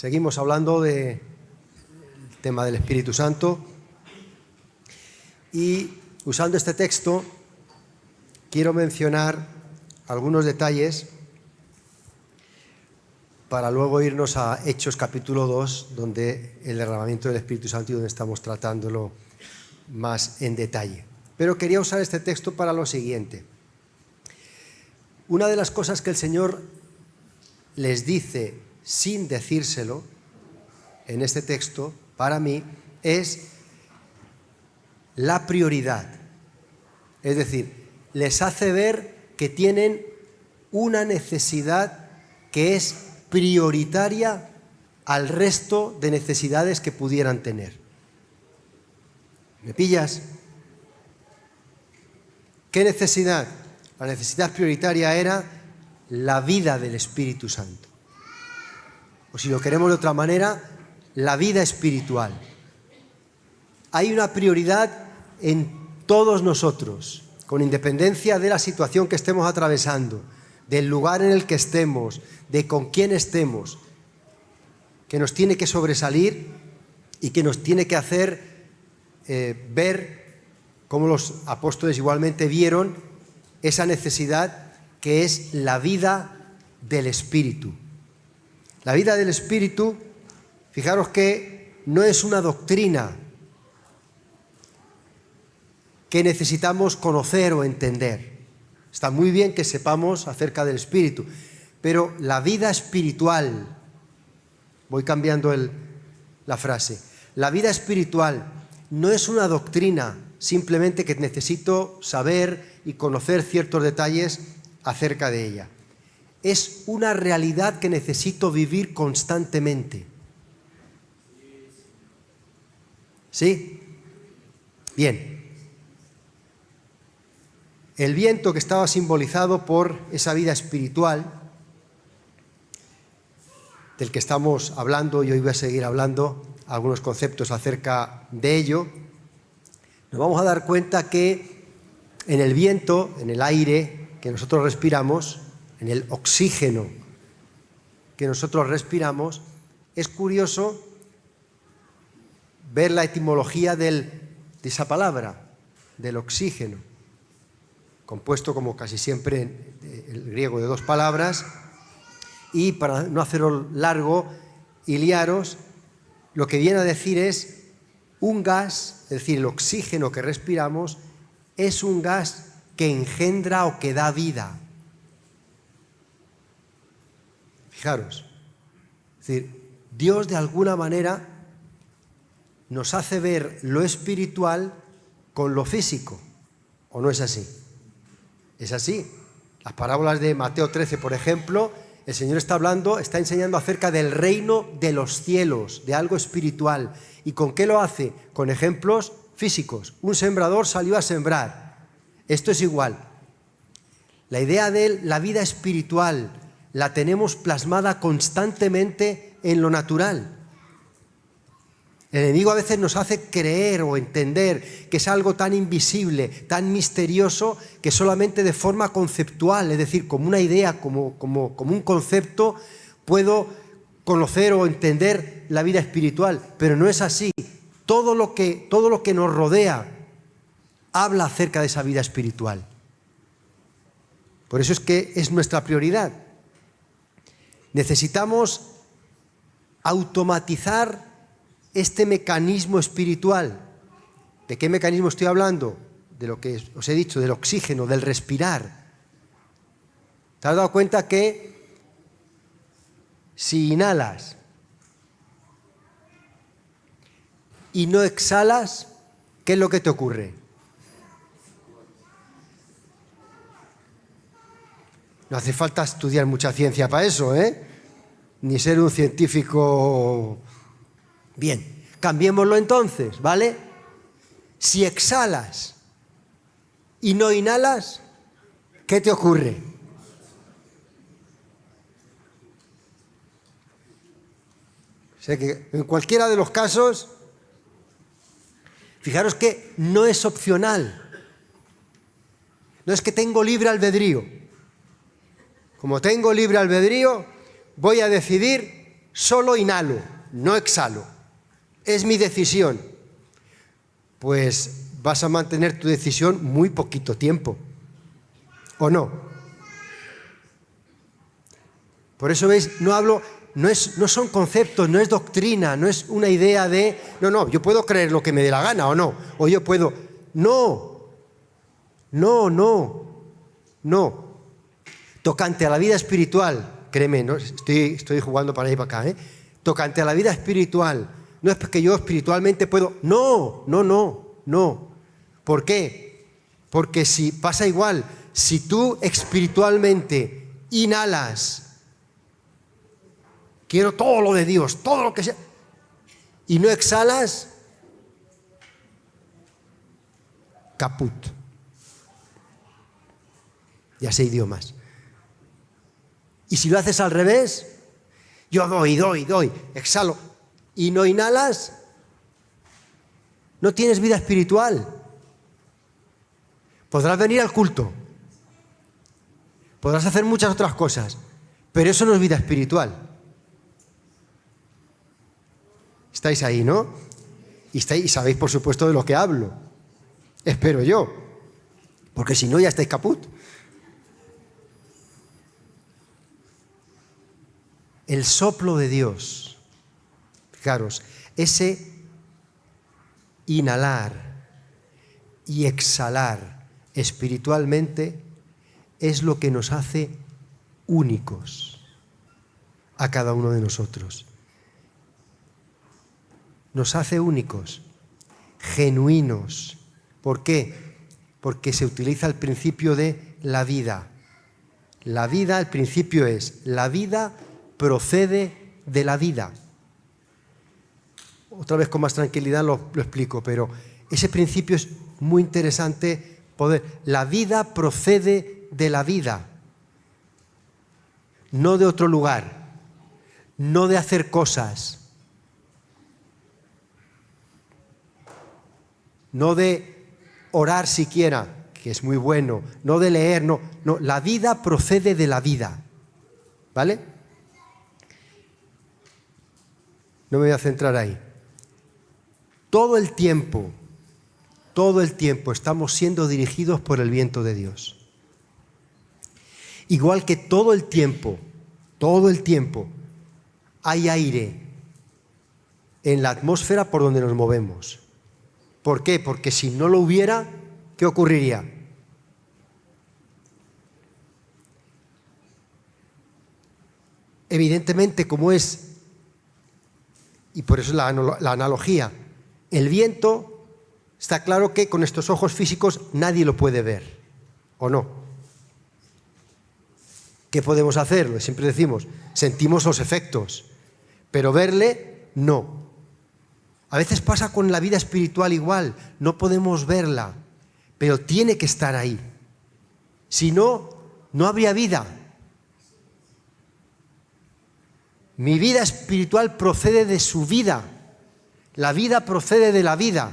Seguimos hablando del tema del Espíritu Santo y usando este texto quiero mencionar algunos detalles para luego irnos a Hechos capítulo 2, donde el derramamiento del Espíritu Santo y donde estamos tratándolo más en detalle. Pero quería usar este texto para lo siguiente. Una de las cosas que el Señor les dice sin decírselo en este texto, para mí, es la prioridad. Es decir, les hace ver que tienen una necesidad que es prioritaria al resto de necesidades que pudieran tener. ¿Me pillas? ¿Qué necesidad? La necesidad prioritaria era la vida del Espíritu Santo. O si lo queremos de otra manera, la vida espiritual. Hay una prioridad en todos nosotros, con independencia de la situación que estemos atravesando, del lugar en el que estemos, de con quién estemos, que nos tiene que sobresalir y que nos tiene que hacer ver cómo los apóstoles igualmente vieron esa necesidad que es la vida del Espíritu. La vida del Espíritu, fijaros que no es una doctrina que necesitamos conocer o entender. Está muy bien que sepamos acerca del Espíritu, pero la vida espiritual, voy cambiando la frase, la vida espiritual no es una doctrina simplemente que necesito saber y conocer ciertos detalles acerca de ella. Es una realidad que necesito vivir constantemente. ¿Sí? Bien. El viento, que estaba simbolizado por esa vida espiritual del que estamos hablando, y hoy voy a seguir hablando algunos conceptos acerca de ello, nos vamos a dar cuenta que en el viento, en el aire que nosotros respiramos, en el oxígeno que nosotros respiramos, es curioso ver la etimología de esa palabra, del oxígeno, compuesto como casi siempre el griego de dos palabras, y para no hacerlo largo y liaros, lo que viene a decir es un gas, es decir, el oxígeno que respiramos es un gas que engendra o que da vida. Fijaros, es decir, Dios de alguna manera nos hace ver lo espiritual con lo físico, ¿o no es así? Es así. Las parábolas de Mateo 13, por ejemplo, el Señor está enseñando acerca del reino de los cielos, de algo espiritual. ¿Y con qué lo hace? Con ejemplos físicos. Un sembrador salió a sembrar. Esto es igual. La idea de la vida espiritual la tenemos plasmada constantemente en lo natural. El enemigo a veces nos hace creer o entender que es algo tan invisible, tan misterioso, que solamente de forma conceptual, es decir, como una idea, como un concepto, puedo conocer o entender la vida espiritual. Pero no es así. Todo lo que nos rodea habla acerca de esa vida espiritual. Por eso es que es nuestra prioridad. Necesitamos automatizar este mecanismo espiritual. ¿De qué mecanismo estoy hablando? De lo que os he dicho, del oxígeno, del respirar. ¿Te has dado cuenta que si inhalas y no exhalas, qué es lo que te ocurre? No hace falta estudiar mucha ciencia para eso, ni ser un científico. Bien, cambiémoslo entonces, ¿vale? Si exhalas y no inhalas, ¿qué te ocurre? O sea que en cualquiera de los casos, fijaros que no es opcional. No es que tengo libre albedrío. Como tengo libre albedrío, voy a decidir solo inhalo, no exhalo. Es mi decisión. Pues vas a mantener tu decisión muy poquito tiempo. ¿O no? Por eso veis, no son conceptos, no es doctrina, no es una idea de, no, yo puedo creer lo que me dé la gana o no, o yo puedo, no. Tocante a la vida espiritual, créeme, ¿no? Estoy jugando para ahí para acá, Tocante a la vida espiritual, no es porque yo espiritualmente puedo, no. ¿Por qué? Porque si pasa igual, si tú espiritualmente inhalas, quiero todo lo de Dios, todo lo que sea, y no exhalas, caput. Ya sé idiomas. Y si lo haces al revés, yo doy, exhalo, y no inhalas, no tienes vida espiritual. Podrás venir al culto, podrás hacer muchas otras cosas, pero eso no es vida espiritual. Estáis ahí, ¿no? Y sabéis, por supuesto, de lo que hablo. Espero yo. Porque si no, ya estáis caput. El soplo de Dios. Fijaros, ese inhalar y exhalar espiritualmente es lo que nos hace únicos a cada uno de nosotros. Nos hace únicos, genuinos. ¿Por qué? Porque se utiliza el principio de la vida. La vida, el principio es, la vida procede de la vida. Otra vez con más tranquilidad lo explico, pero ese principio es muy interesante poder. La vida procede de la vida, no de otro lugar, no de hacer cosas, no de orar siquiera, que es muy bueno, no de leer, no, la vida procede de la vida, ¿vale? No me voy a centrar ahí. Todo el tiempo estamos siendo dirigidos por el viento de Dios. Igual que todo el tiempo hay aire en la atmósfera por donde nos movemos. ¿Por qué? Porque si no lo hubiera, ¿qué ocurriría? Evidentemente, como es, y por eso la analogía, el viento, está claro que con estos ojos físicos nadie lo puede ver, ¿o no? ¿Qué podemos hacer? Siempre decimos, sentimos los efectos, pero verle, no. A veces pasa con la vida espiritual igual, no podemos verla, pero tiene que estar ahí. Si no, no habría vida. Mi vida espiritual procede de su vida. La vida procede de la vida,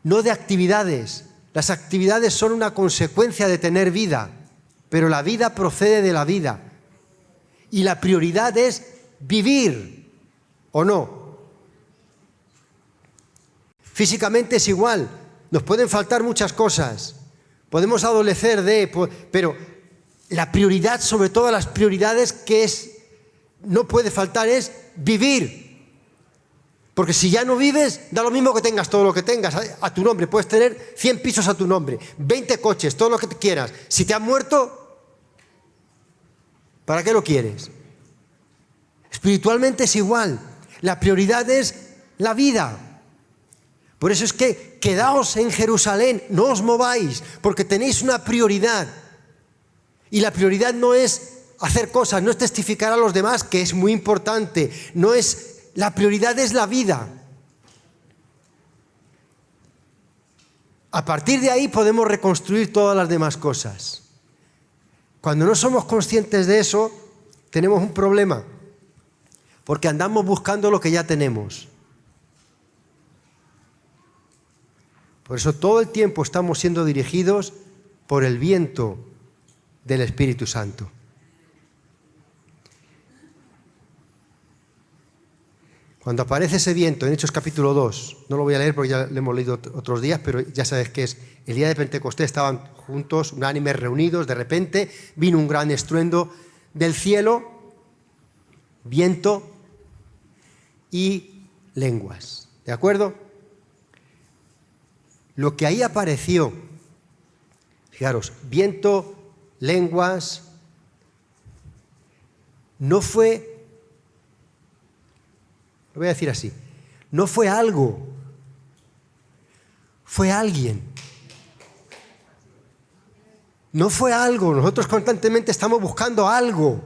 no de actividades. Las actividades son una consecuencia de tener vida, pero la vida procede de la vida. Y la prioridad es vivir, ¿o no? Físicamente es igual, nos pueden faltar muchas cosas, podemos adolecer pero la prioridad sobre todas las prioridades no puede faltar es vivir. Porque si ya no vives, da lo mismo que tengas todo lo que tengas a tu nombre. Puedes tener 100 pisos a tu nombre, 20 coches, todo lo que quieras. Si te has muerto, ¿para qué lo quieres? Espiritualmente es igual, la prioridad es la vida. Por eso es que quedaos en Jerusalén, no os mováis, porque tenéis una prioridad. Y la prioridad no es hacer cosas, no es testificar a los demás, que es muy importante. La prioridad es la vida. A partir de ahí podemos reconstruir todas las demás cosas. Cuando no somos conscientes de eso, tenemos un problema, porque andamos buscando lo que ya tenemos. Por eso todo el tiempo estamos siendo dirigidos por el viento del Espíritu Santo. Cuando aparece ese viento en Hechos capítulo 2, no lo voy a leer porque ya lo hemos leído otros días, pero ya sabes que es el día de Pentecostés, estaban juntos, unánimes, reunidos, de repente vino un gran estruendo del cielo, viento y lenguas. ¿De acuerdo? Lo que ahí apareció, fijaros, viento, lenguas, no fue, lo voy a decir así, no fue algo, fue alguien. No fue algo, nosotros constantemente estamos buscando algo,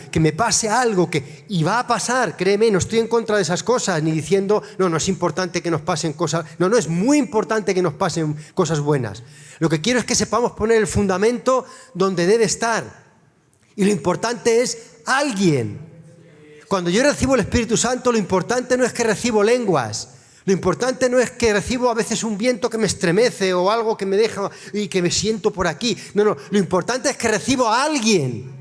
que me pase algo, y va a pasar, créeme, no estoy en contra de esas cosas, ni diciendo, no es importante que nos pasen cosas, no, es muy importante que nos pasen cosas buenas. Lo que quiero es que sepamos poner el fundamento donde debe estar, y lo importante es alguien. Cuando yo recibo el Espíritu Santo, lo importante no es que recibo lenguas, lo importante no es que recibo a veces un viento que me estremece o algo que me deja y que me siento por aquí. No, lo importante es que recibo a alguien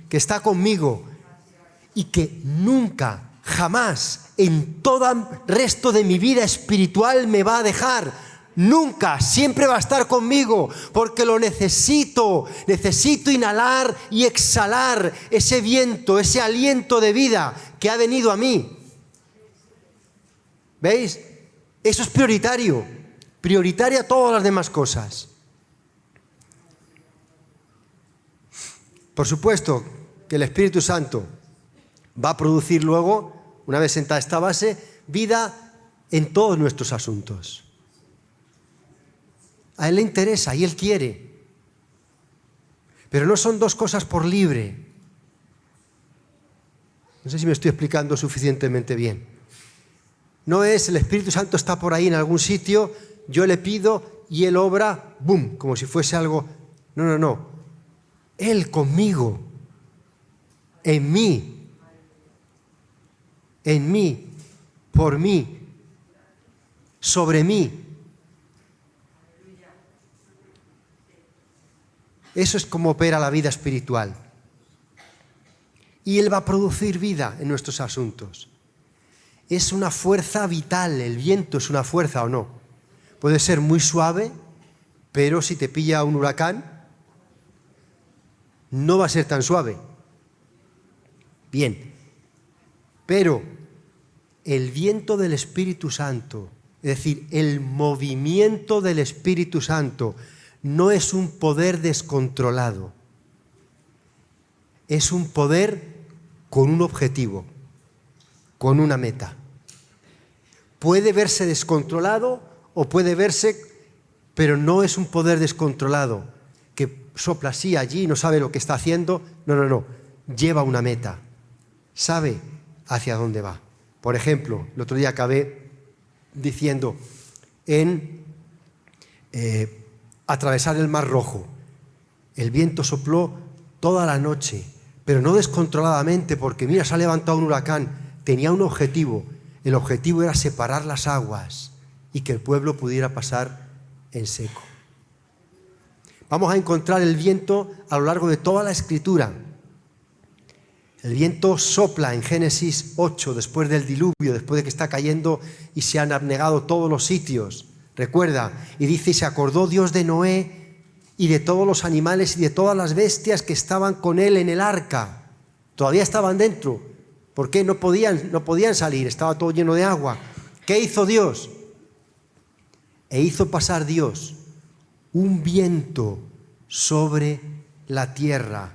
que está conmigo y que nunca, jamás, en todo el resto de mi vida espiritual me va a dejar. Nunca, siempre va a estar conmigo, porque lo necesito. Necesito inhalar y exhalar ese viento, ese aliento de vida que ha venido a mí. ¿Veis? Eso es prioritario a todas las demás cosas. Por supuesto que el Espíritu Santo va a producir luego, una vez sentada esta base, vida en todos nuestros asuntos. A Él le interesa y Él quiere. Pero no son dos cosas por libre. No sé si me estoy explicando suficientemente bien. No es el Espíritu Santo está por ahí en algún sitio, yo le pido y Él obra, ¡bum!, como si fuese algo. No. Él conmigo, en mí, por mí, sobre mí. Eso es como opera la vida espiritual. Y Él va a producir vida en nuestros asuntos. Es una fuerza vital, el viento es una fuerza o no. Puede ser muy suave, pero si te pilla un huracán, no va a ser tan suave. Bien, pero el viento del Espíritu Santo, es decir, el movimiento del Espíritu Santo, no es un poder descontrolado, es un poder con un objetivo, con una meta. Puede verse descontrolado o puede verse, pero no es un poder descontrolado que sopla así allí y no sabe lo que está haciendo. No, lleva una meta, sabe hacia dónde va. Por ejemplo, el otro día acabé diciendo atravesar el Mar Rojo. El viento sopló toda la noche, pero no descontroladamente, porque mira, se ha levantado un huracán. Tenía un objetivo. El objetivo era separar las aguas y que el pueblo pudiera pasar en seco. Vamos a encontrar el viento a lo largo de toda la Escritura. El viento sopla en Génesis 8, después del diluvio, después de que está cayendo y se han abnegado todos los sitios. Recuerda, y dice, y se acordó Dios de Noé y de todos los animales y de todas las bestias que estaban con él en el arca. Todavía estaban dentro. ¿Por qué? No podían salir, estaba todo lleno de agua. ¿Qué hizo Dios? Hizo pasar Dios un viento sobre la tierra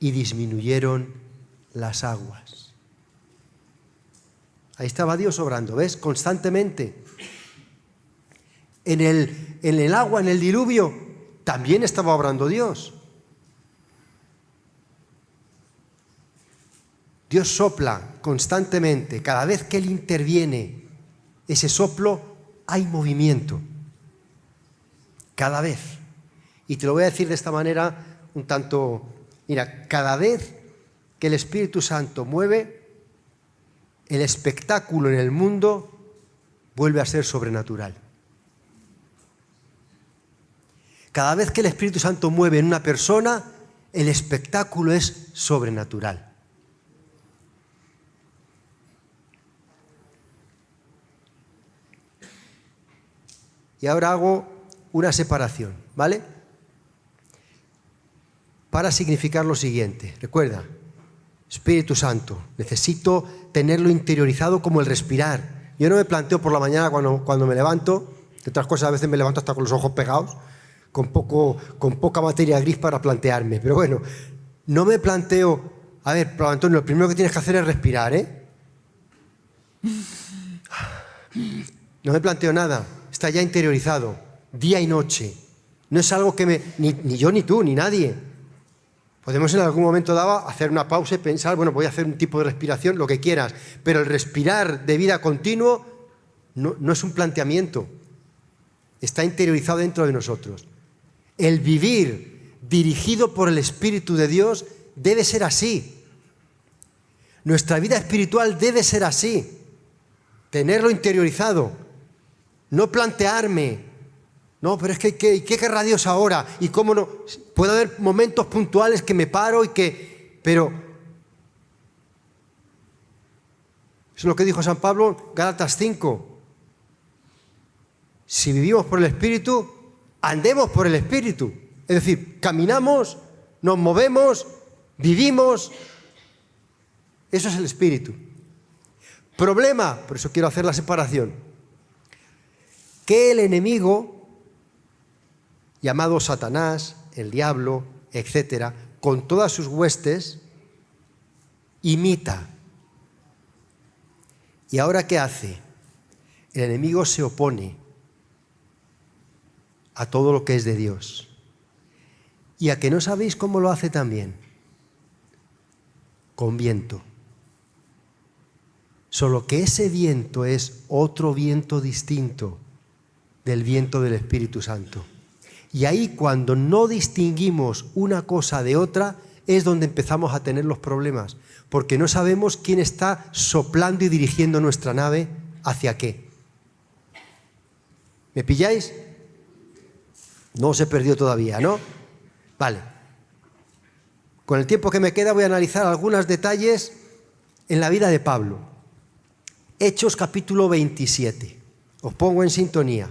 y disminuyeron las aguas. Ahí estaba Dios obrando, ¿ves? Constantemente. En el agua, en el diluvio, también estaba obrando Dios. Dios sopla constantemente. Cada vez que Él interviene, ese soplo, hay movimiento. Cada vez. Y te lo voy a decir de esta manera un tanto. Mira, cada vez que el Espíritu Santo mueve, el espectáculo en el mundo vuelve a ser sobrenatural. Cada vez que el Espíritu Santo mueve en una persona, el espectáculo es sobrenatural. Y ahora hago una separación, ¿vale? Para significar lo siguiente. Recuerda, Espíritu Santo, necesito tenerlo interiorizado como el respirar. Yo no me planteo por la mañana cuando me levanto, de otras cosas a veces me levanto hasta con los ojos pegados, con poca materia gris para plantearme. Pero bueno, no me planteo, a ver, Pablo Antonio, lo primero que tienes que hacer es respirar, ¿eh? No me planteo nada, está ya interiorizado, día y noche. No es algo que ni yo, ni tú, ni nadie. Podemos en algún momento dado hacer una pausa y pensar, bueno, voy a hacer un tipo de respiración, lo que quieras, pero el respirar de vida continuo no es un planteamiento, está interiorizado dentro de nosotros. El vivir dirigido por el Espíritu de Dios debe ser así. Nuestra vida espiritual debe ser así, tenerlo interiorizado, no plantearme, no, pero es que ¿qué querrá Dios ahora? ¿Y cómo no? Puede haber momentos puntuales que me paro pero eso es lo que dijo San Pablo, Gálatas 5. Si vivimos por el Espíritu, andemos por el Espíritu. Es decir, caminamos, nos movemos, vivimos. Eso es el Espíritu. Problema, por eso quiero hacer la separación, que el enemigo, llamado Satanás, el diablo, etcétera, con todas sus huestes, imita. ¿Y ahora qué hace? El enemigo se opone a todo lo que es de Dios. ¿Y a que no sabéis cómo lo hace también? Con viento. Solo que ese viento es otro viento distinto del viento del Espíritu Santo. Y ahí, cuando no distinguimos una cosa de otra, es donde empezamos a tener los problemas, porque no sabemos quién está soplando y dirigiendo nuestra nave hacia qué. ¿Me pilláis? No os he perdido todavía, ¿no? Vale. Con el tiempo que me queda voy a analizar algunos detalles en la vida de Pablo. Hechos capítulo 27. Os pongo en sintonía.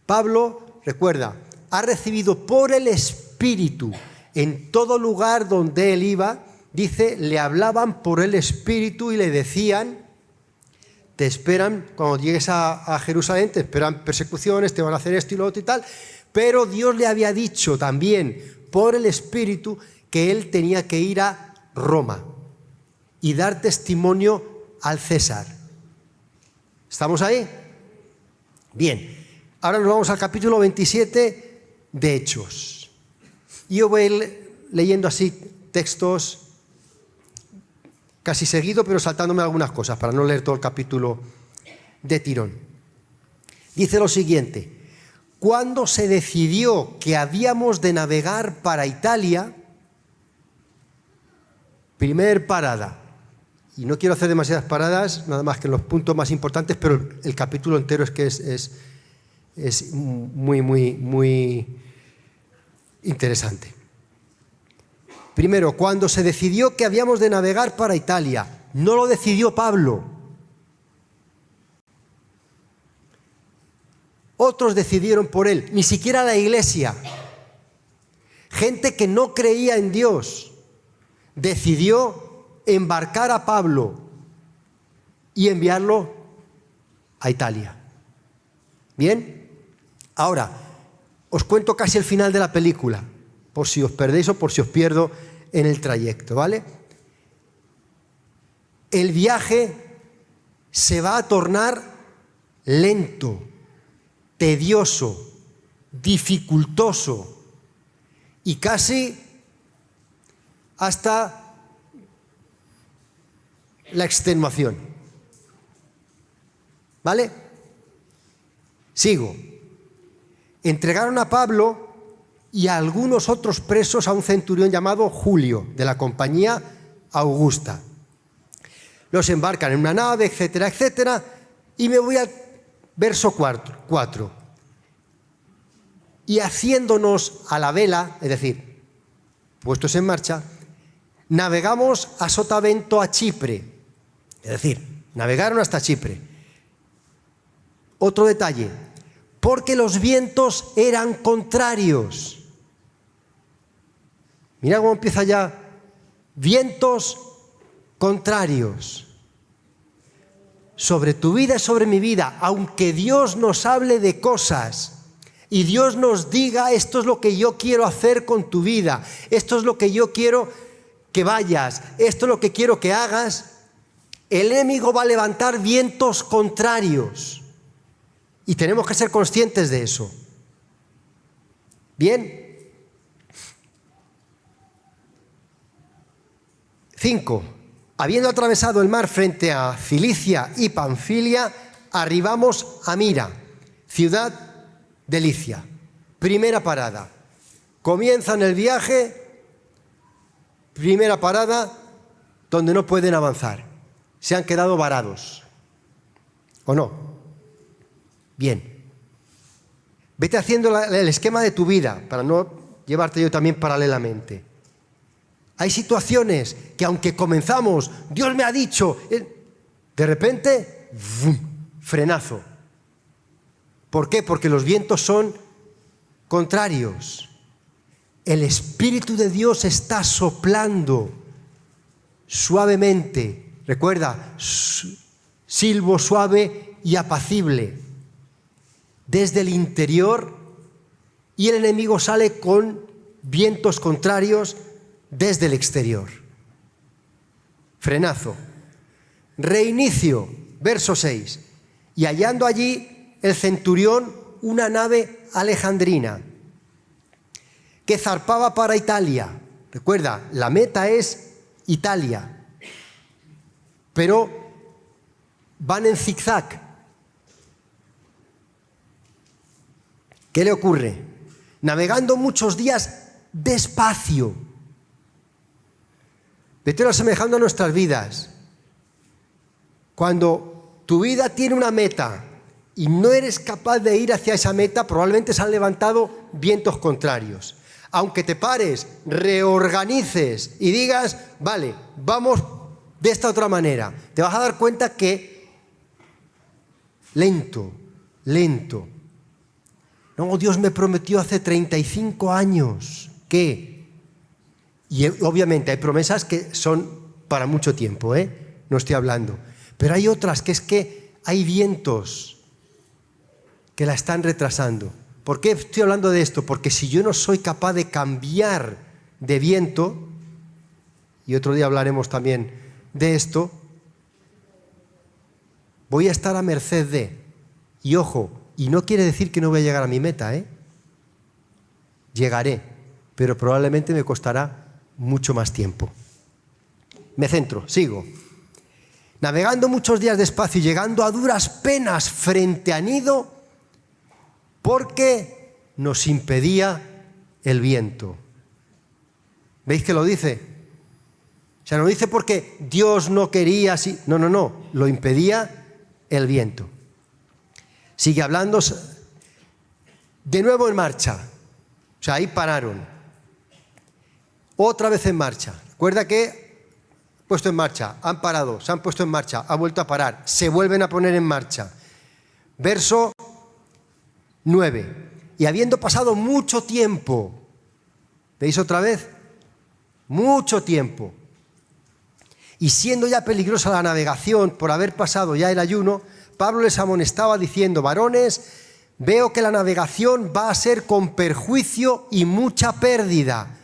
Pablo, recuerda, ha recibido por el Espíritu en todo lugar donde él iba, dice, le hablaban por el Espíritu y le decían, te esperan, cuando llegues a Jerusalén, te esperan persecuciones, te van a hacer esto y lo otro y tal, pero Dios le había dicho también por el Espíritu que él tenía que ir a Roma y dar testimonio al César. ¿Estamos ahí? Bien, ahora nos vamos al capítulo 27 de Hechos. Y yo voy a ir leyendo así textos casi seguido, pero saltándome algunas cosas para no leer todo el capítulo de tirón. Dice lo siguiente: cuando se decidió que habíamos de navegar para Italia, primer parada, y no quiero hacer demasiadas paradas, nada más que en los puntos más importantes, pero el capítulo entero es que es muy, muy, muy interesante. Primero, cuando se decidió que habíamos de navegar para Italia, no lo decidió Pablo. Otros decidieron por él, ni siquiera la iglesia. Gente que no creía en Dios decidió embarcar a Pablo y enviarlo a Italia. ¿Bien? Ahora, os cuento casi el final de la película, por si os perdéis o por si os pierdo en el trayecto, ¿vale? El viaje se va a tornar lento, tedioso, dificultoso y casi hasta la extenuación. ¿Vale? Sigo. Entregaron a Pablo y a algunos otros presos a un centurión llamado Julio, de la compañía Augusta. Los embarcan en una nave, etcétera, etcétera, y me voy al verso 4. Y haciéndonos a la vela, es decir, puestos en marcha, navegamos a sotavento a Chipre. Es decir, navegaron hasta Chipre. Otro detalle, porque los vientos eran contrarios. Mira cómo empieza ya. Vientos contrarios. Sobre tu vida y sobre mi vida, aunque Dios nos hable de cosas y Dios nos diga, esto es lo que yo quiero hacer con tu vida, esto es lo que yo quiero que vayas, esto es lo que quiero que hagas, el enemigo va a levantar vientos contrarios y tenemos que ser conscientes de eso. Bien. 5. Habiendo atravesado el mar frente a Cilicia y Panfilia, arribamos a Mira, ciudad de Licia. Primera parada. Comienzan el viaje, primera parada, donde no pueden avanzar. Se han quedado varados. ¿O no? Bien. Vete haciendo el esquema de tu vida, para no llevarte yo también paralelamente. Hay situaciones que aunque comenzamos, Dios me ha dicho, de repente, ¡vum!, frenazo. ¿Por qué? Porque los vientos son contrarios. El Espíritu de Dios está soplando suavemente. Recuerda, silbo suave y apacible. Desde el interior, y el enemigo sale con vientos contrarios desde el exterior. Frenazo. Reinicio, verso 6. Y hallando allí el centurión una nave alejandrina que zarpaba para Italia. Recuerda, la meta es Italia, pero van en zigzag. ¿Qué le ocurre? Navegando muchos días despacio. Vételo asemejando a nuestras vidas. Cuando tu vida tiene una meta y no eres capaz de ir hacia esa meta, probablemente se han levantado vientos contrarios. Aunque te pares, reorganices y digas, vale, vamos de esta otra manera, te vas a dar cuenta que lento. No, Dios me prometió hace 35 años que... Y obviamente hay promesas que son para mucho tiempo, no estoy hablando. Pero hay otras que es que hay vientos que la están retrasando. ¿Por qué estoy hablando de esto? Porque si yo no soy capaz de cambiar de viento, y otro día hablaremos también de esto, voy a estar a merced de. Y ojo, y no quiere decir que no voy a llegar a mi meta, Llegaré, pero probablemente me costará mucho más tiempo. Me centro, sigo. Navegando muchos días despacio y llegando a duras penas frente a Nido, porque nos impedía el viento. ¿Veis que lo dice? O sea, no dice porque Dios no quería así. No, lo impedía el viento. Sigue hablando. De nuevo en marcha. O sea, ahí pararon. Otra vez en marcha. Recuerda que puesto en marcha, han parado, se han puesto en marcha, ha vuelto a parar, se vuelven a poner en marcha. Verso 9. Y habiendo pasado mucho tiempo, ¿veis otra vez? Mucho tiempo. Y siendo ya peligrosa la navegación por haber pasado ya el ayuno, Pablo les amonestaba diciendo, varones, veo que la navegación va a ser con perjuicio y mucha pérdida.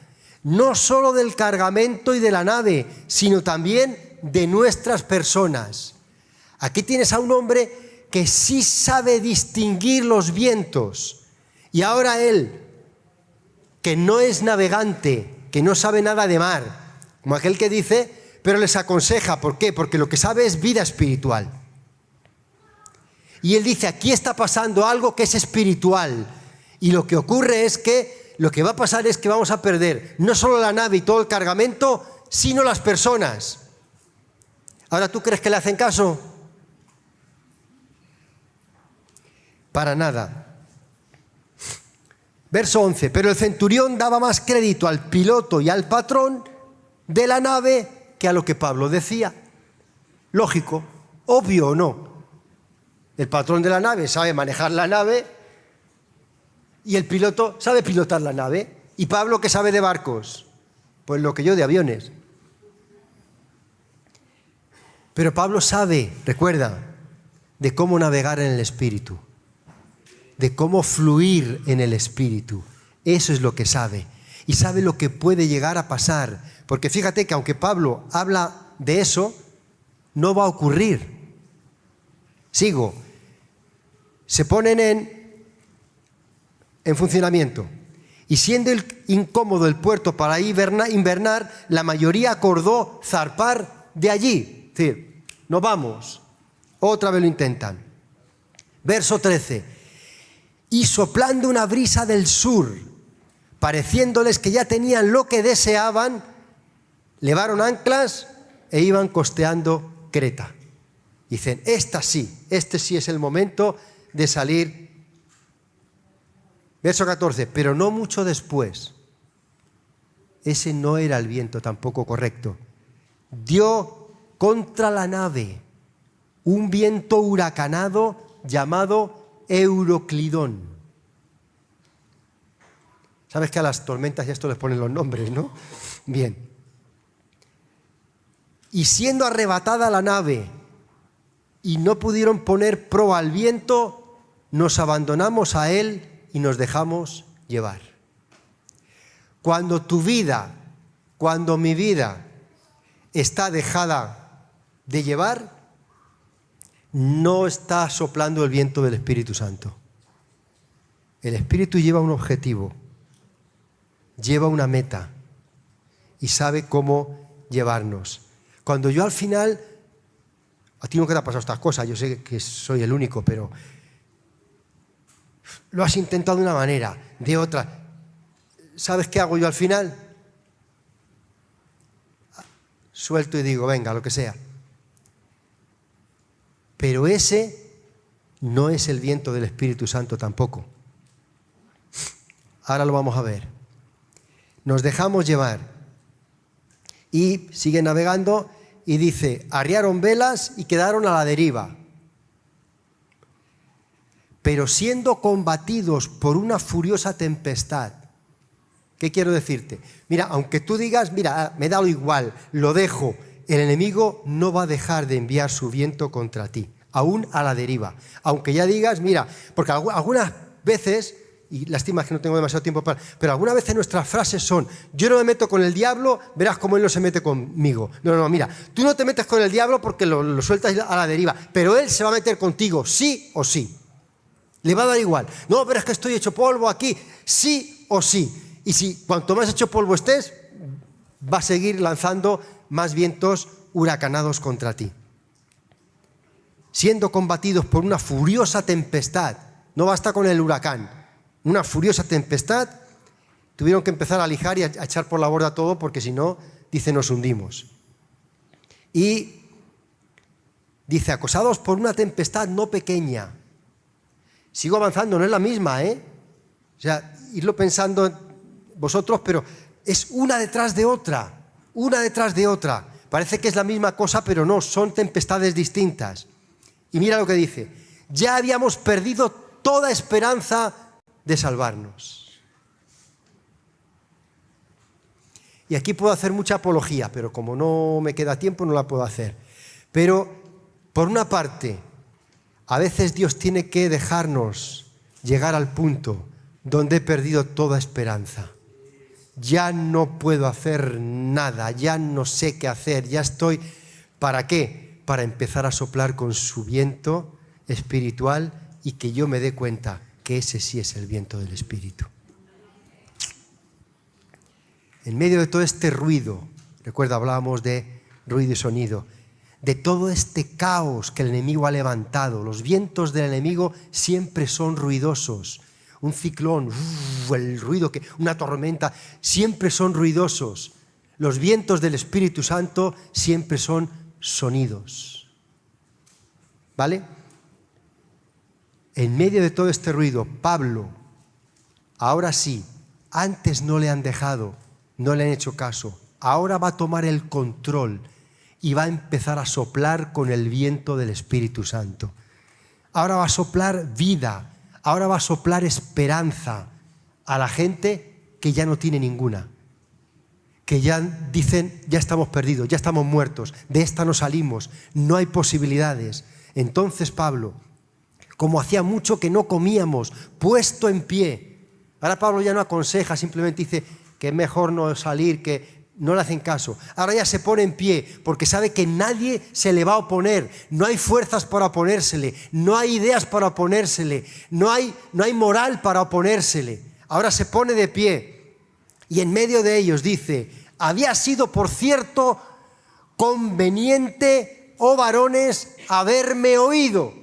No solo del cargamento y de la nave, sino también de nuestras personas. Aquí tienes a un hombre que sí sabe distinguir los vientos. Y ahora él, que no es navegante, que no sabe nada de mar, como aquel que dice, pero les aconseja. ¿Por qué? Porque lo que sabe es vida espiritual. Y él dice, aquí está pasando algo que es espiritual. Y lo que ocurre es que lo que va a pasar es que vamos a perder no solo la nave y todo el cargamento, sino las personas. Ahora, ¿tú crees que le hacen caso? Para nada. Verso 11. Pero el centurión daba más crédito al piloto y al patrón de la nave que a lo que Pablo decía. Lógico, obvio o no. El patrón de la nave sabe manejar la nave y el piloto sabe pilotar la nave. ¿Y Pablo qué sabe de barcos? Pues lo que yo de aviones. Pero Pablo sabe, recuerda, de cómo navegar en el Espíritu, de cómo fluir en el Espíritu. Eso es lo que sabe. Y sabe lo que puede llegar a pasar. Porque fíjate que aunque Pablo habla de eso, no va a ocurrir. Sigo. Se ponen en funcionamiento. Y siendo incómodo el puerto para invernar, la mayoría acordó zarpar de allí. Es decir, no vamos. Otra vez lo intentan. Verso 13. Y soplando una brisa del sur, pareciéndoles que ya tenían lo que deseaban, levaron anclas e iban costeando Creta. Dicen, este sí es el momento de salir. Verso 14, pero no mucho después, ese no era el viento tampoco correcto, dio contra la nave un viento huracanado llamado Euroclidón. Sabes que a las tormentas ya esto les ponen los nombres, ¿no? Bien. Y siendo arrebatada la nave y no pudieron poner proa al viento, nos abandonamos a él y nos dejamos llevar. Cuando tu vida, cuando mi vida está dejada de llevar, no está soplando el viento del Espíritu Santo. El Espíritu lleva un objetivo, lleva una meta y sabe cómo llevarnos. Cuando yo al final, a ti nunca te ha pasado estas cosas, yo sé que soy el único, pero lo has intentado de una manera, de otra. ¿Sabes qué hago yo al final? Suelto y digo, venga, lo que sea. Pero ese no es el viento del Espíritu Santo tampoco. Ahora lo vamos a ver. Nos dejamos llevar. Y sigue navegando y dice, arriaron velas y quedaron a la deriva. Pero siendo combatidos por una furiosa tempestad. ¿Qué quiero decirte? Mira, aunque tú digas, mira, me da lo igual, lo dejo, el enemigo no va a dejar de enviar su viento contra ti, aún a la deriva. Aunque ya digas, mira, porque algunas veces, y lástima que no tengo demasiado tiempo para, pero algunas veces nuestras frases son, yo no me meto con el diablo, verás cómo él no se mete conmigo. No, mira, tú no te metes con el diablo porque lo sueltas a la deriva, pero él se va a meter contigo, sí o sí. Le va a dar igual. No, pero es que estoy hecho polvo aquí, sí o sí. Y si cuanto más hecho polvo estés, va a seguir lanzando más vientos huracanados contra ti. Siendo combatidos por una furiosa tempestad, no basta con el huracán, una furiosa tempestad, tuvieron que empezar a lijar y a echar por la borda todo porque si no, dice, nos hundimos. Y dice, acosados por una tempestad no pequeña. Sigo avanzando, no es la misma, ¿eh? O sea, irlo pensando vosotros, pero es una detrás de otra, una detrás de otra. Parece que es la misma cosa, pero no, son tempestades distintas. Y mira lo que dice, ya habíamos perdido toda esperanza de salvarnos. Y aquí puedo hacer mucha apología, pero como no me queda tiempo no la puedo hacer. Pero, por una parte, a veces Dios tiene que dejarnos llegar al punto donde he perdido toda esperanza. Ya no puedo hacer nada, ya no sé qué hacer, ya estoy... ¿Para qué? Para empezar a soplar con su viento espiritual y que yo me dé cuenta que ese sí es el viento del Espíritu. En medio de todo este ruido, recuerda, hablábamos de ruido y sonido, de todo este caos que el enemigo ha levantado, los vientos del enemigo siempre son ruidosos. Un ciclón, el ruido, una tormenta, siempre son ruidosos. Los vientos del Espíritu Santo siempre son sonidos. ¿Vale? En medio de todo este ruido, Pablo ahora sí, antes no le han dejado, no le han hecho caso. Ahora va a tomar el control y va a empezar a soplar con el viento del Espíritu Santo. Ahora va a soplar vida, ahora va a soplar esperanza a la gente que ya no tiene ninguna. Que ya dicen, ya estamos perdidos, ya estamos muertos, de esta no salimos, no hay posibilidades. Entonces Pablo, como hacía mucho que no comíamos, puesto en pie, ahora Pablo ya no aconseja, simplemente dice que es mejor no salir, que no le hacen caso. Ahora ya se pone en pie porque sabe que nadie se le va a oponer, no hay fuerzas para oponérsele, no hay ideas para oponérsele, no hay moral para oponérsele. Ahora se pone de pie y en medio de ellos dice: había sido, por cierto, conveniente, oh varones, haberme oído.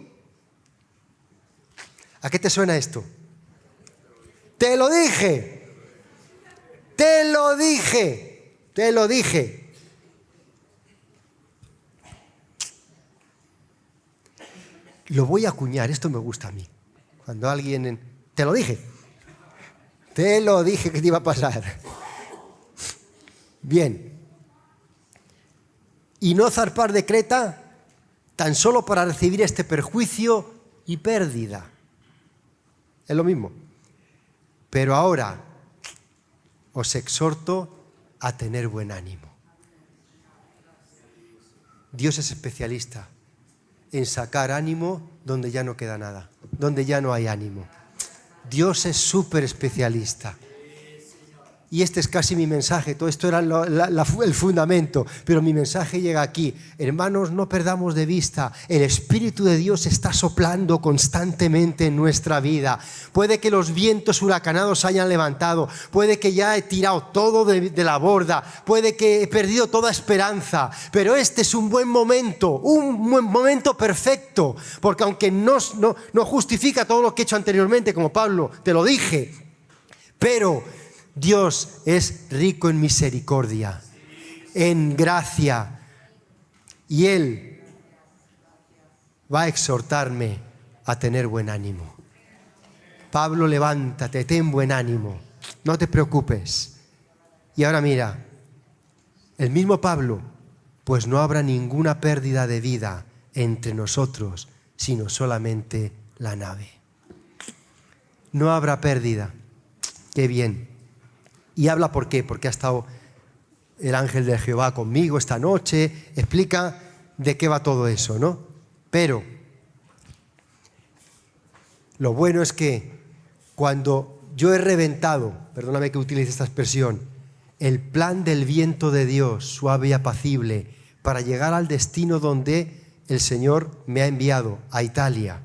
¿A qué te suena esto? Te lo dije, te lo dije, te lo dije. Lo voy a acuñar, esto me gusta a mí. Cuando alguien... Te lo dije que te iba a pasar. Bien. Y no zarpar de Creta tan solo para recibir este perjuicio y pérdida. Es lo mismo. Pero ahora os exhorto a tener buen ánimo. Dios es especialista en sacar ánimo donde ya no queda nada, donde ya no hay ánimo. Dios es súper especialista. Y este es casi mi mensaje, todo esto era el fundamento, pero mi mensaje llega aquí. Hermanos, no perdamos de vista, el Espíritu de Dios está soplando constantemente en nuestra vida. Puede que los vientos huracanados se hayan levantado, puede que ya he tirado todo de la borda, puede que he perdido toda esperanza, pero este es un buen momento perfecto, porque aunque no justifica todo lo que he hecho anteriormente, como Pablo, te lo dije, pero Dios es rico en misericordia, en gracia, y Él va a exhortarme a tener buen ánimo. Pablo, levántate, ten buen ánimo, no te preocupes. Y ahora mira, el mismo Pablo, pues no habrá ninguna pérdida de vida entre nosotros, sino solamente la nave. No habrá pérdida. Qué bien. Y habla por qué, porque ha estado el ángel de Jehová conmigo esta noche, explica de qué va todo eso, ¿no? Pero lo bueno es que cuando yo he reventado, perdóname que utilice esta expresión, el plan del viento de Dios, suave y apacible, para llegar al destino donde el Señor me ha enviado, a Italia,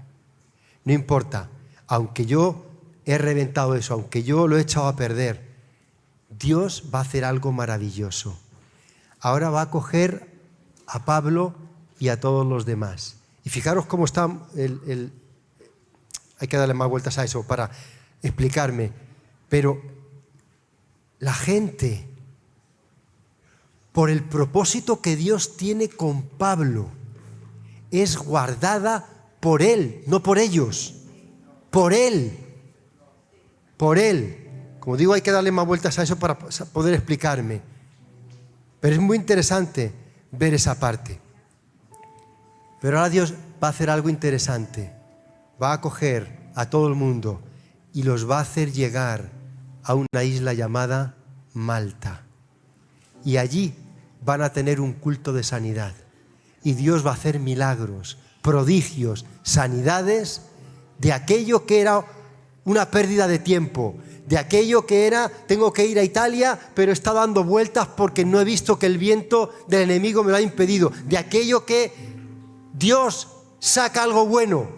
no importa, aunque yo he reventado eso, aunque yo lo he echado a perder, Dios va a hacer algo maravilloso. Ahora va a coger a Pablo y a todos los demás. Y fijaros cómo está hay que darle más vueltas a eso para explicarme. Pero la gente, por el propósito que Dios tiene con Pablo, es guardada por Él, no por ellos. Por Él. Por Él. Como digo, hay que darle más vueltas a eso para poder explicarme. Pero es muy interesante ver esa parte. Pero ahora Dios va a hacer algo interesante. Va a coger a todo el mundo y los va a hacer llegar a una isla llamada Malta. Y allí van a tener un culto de sanidad. Y Dios va a hacer milagros, prodigios, sanidades de aquello que era una pérdida de tiempo, de aquello que era, tengo que ir a Italia, pero está dando vueltas porque no he visto que el viento del enemigo me lo ha impedido, de aquello que Dios saca algo bueno.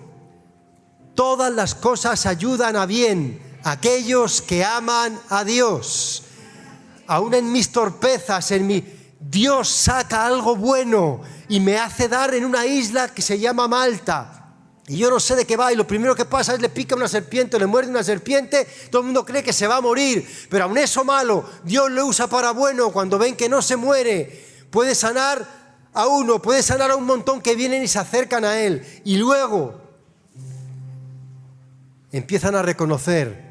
Todas las cosas ayudan a bien a aquellos que aman a Dios. Aún en mis torpezas, Dios saca algo bueno y me hace dar en una isla que se llama Malta. Y yo no sé de qué va, y lo primero que pasa es le pica una serpiente, le muerde una serpiente, todo el mundo cree que se va a morir, pero aun eso malo, Dios lo usa para bueno. Cuando ven que no se muere, puede sanar a uno, puede sanar a un montón que vienen y se acercan a Él, y luego empiezan a reconocer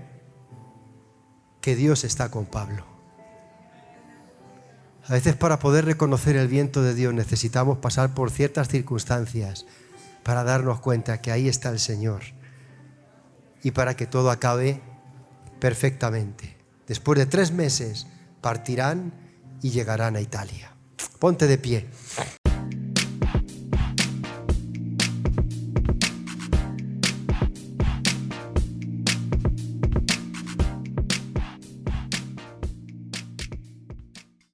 que Dios está con Pablo. A veces para poder reconocer el viento de Dios necesitamos pasar por ciertas circunstancias para darnos cuenta que ahí está el Señor y para que todo acabe perfectamente. Después de 3 meses partirán y llegarán a Italia. Ponte de pie.